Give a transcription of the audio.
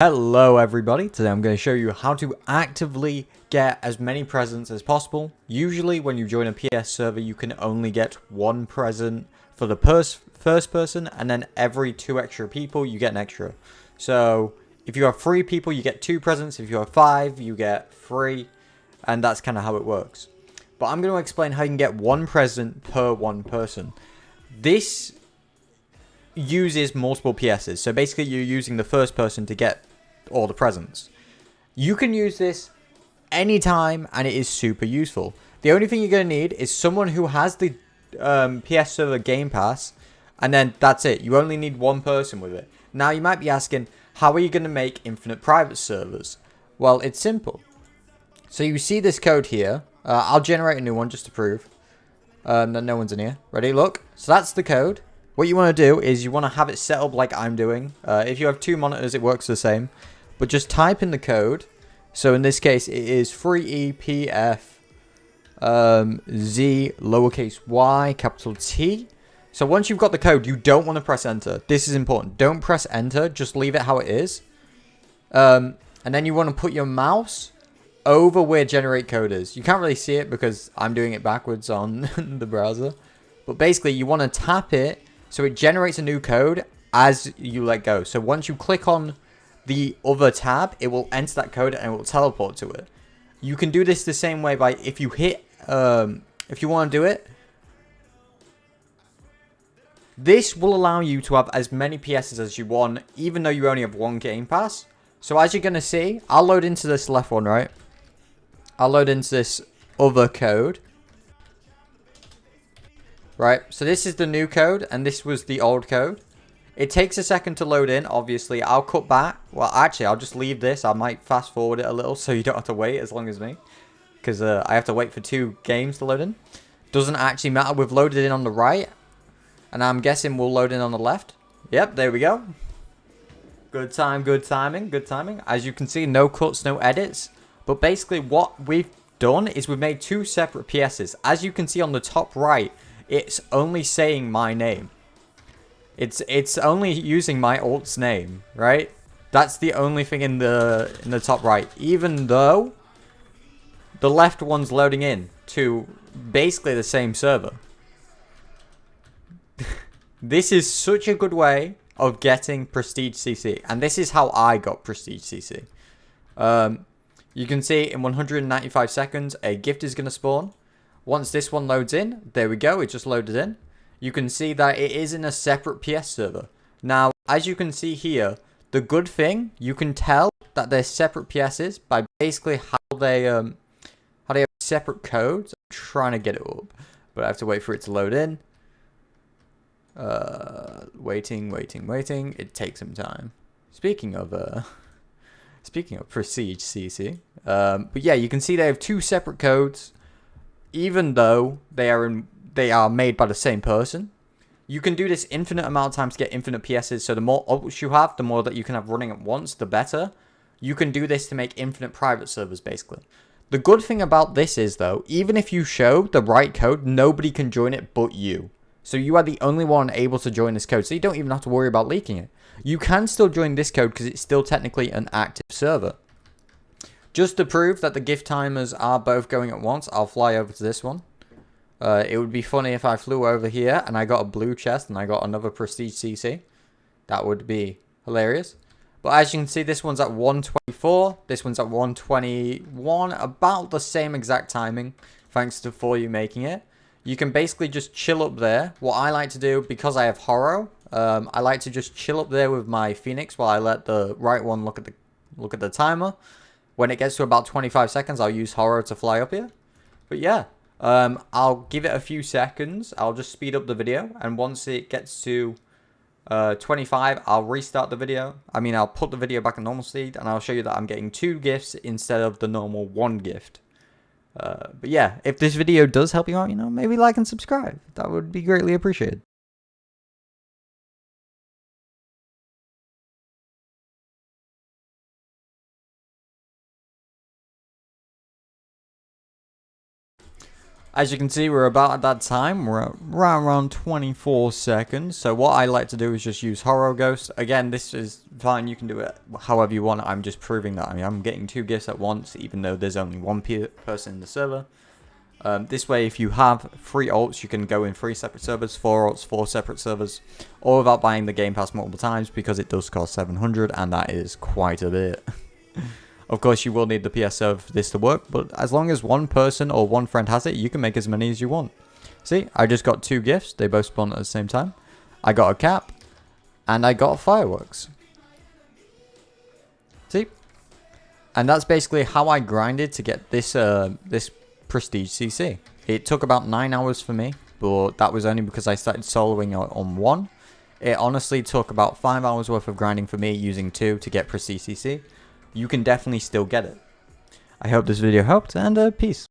Hello everybody, today I'm going to show you how to actively get as many presents as possible. Usually when you join a PS server you can only get one present for the first person, and then every 2 extra people you get an extra. So if you have 3 people you get 2 presents, if you have 5 you get 3, and that's kind of how it works. But I'm going to explain how you can get 1 present per 1 person. This uses multiple PSs, so basically you're using the first person to get all the presents. You can use this anytime and it is super useful. The only thing you're going to need is someone who has the PS server Game Pass, and then that's it. You only need 1 person with it. Now you might be asking, how are you going to make infinite private servers? Well, it's simple. So you see this code here. I'll generate a new one just to prove that no one's in here. Ready? Look. So that's the code. What you want to do is you want to have it set up like I'm doing. If you have 2 monitors, it works the same. But just type in the code. So in this case, it is 3EPF Z lowercase y capital T. So once you've got the code, you don't want to press enter. This is important. Don't press enter. Just leave it how it is. And then you want to put your mouse over where generate code is. You can't really see it because I'm doing it backwards on the browser. But basically, you want to tap it so it generates a new code as you let go. So once you click on the other tab, it will enter that code and it will teleport to it. You can do this the same way by if you hit, if you want to do it, this will allow you to have as many PSs as you want, even though you only have 1 Game Pass. So as you're going to see, I'll load into this left one, right? I'll load into this other code. Right, so this is the new code, and this was the old code. It takes a second to load in, obviously. I'll cut back. Well, actually, I'll just leave this. I might fast forward it a little so you don't have to wait as long as me. Because I have to wait for 2 games to load in. Doesn't actually matter. We've loaded in on the right. And I'm guessing we'll load in on the left. Yep, there we go. Good time, good timing, good timing. As you can see, no cuts, no edits. But basically what we've done is we've made 2 separate PSs. As you can see on the top right, it's only saying my name. It's only using my alt's name, right? That's the only thing in the top right. Even though the left one's loading in to basically the same server. This is such a good way of getting Prestige CC, and this is how I got Prestige CC. You can see in 195 seconds a gift is going to spawn. Once this one loads in, there we go, it just loaded in. You can see that it is in a separate PS server. Now, as you can see here, the good thing, you can tell that they're separate PSs by basically how they have separate codes. I'm trying to get it up, but I have to wait for it to load in. Waiting. It takes some time. Speaking of Prestige CC, but yeah, you can see they have 2 separate codes, even though they are made by the same person. You can do this infinite amount of times to get infinite PSs. So the more ults you have, the more that you can have running at once, the better. You can do this to make infinite private servers, basically. The good thing about this is, though, even if you show the right code, nobody can join it but you. So you are the only one able to join this code. So you don't even have to worry about leaking it. You can still join this code because it's still technically an active server. Just to prove that the gift timers are both going at once, I'll fly over to this one. It would be funny if I flew over here and I got a blue chest and I got another Prestige CC. That would be hilarious. But as you can see, this one's at 124. This one's at 121. About the same exact timing, thanks to For You making it. You can basically just chill up there. What I like to do, because I have Horo, I like to just chill up there with my Phoenix while I let the right one look at the timer. When it gets to about 25 seconds, I'll use Horo to fly up here. But yeah. I'll give it a few seconds. I'll just speed up the video, and once it gets to 25, I'll restart the video. I'll put the video back in normal speed, and I'll show you that I'm getting 2 gifts instead of the normal 1 gift. But yeah, if this video does help you out, maybe like and subscribe. That would be greatly appreciated. As you can see, we're about at that time. We're at right around 24 seconds. So what I like to do is just use Horror Ghost. Again, this is fine. You can do it however you want. I'm just proving that I'm getting 2 gifts at once, even though there's only 1 person in the server. This way, if you have 3 alts, you can go in 3 separate servers, 4 alts, 4 separate servers, all without buying the Game Pass multiple times, because it does cost 700, and that is quite a bit. Of course, you will need the PS server for this to work, but as long as 1 person or 1 friend has it, you can make as many as you want. See, I just got 2 gifts. They both spawned at the same time. I got a cap, and I got fireworks. See? And that's basically how I grinded to get this this Prestige CC. It took about 9 hours for me, but that was only because I started soloing on 1. It honestly took about 5 hours worth of grinding for me using 2 to get Prestige CC. You can definitely still get it. I hope this video helped, and peace.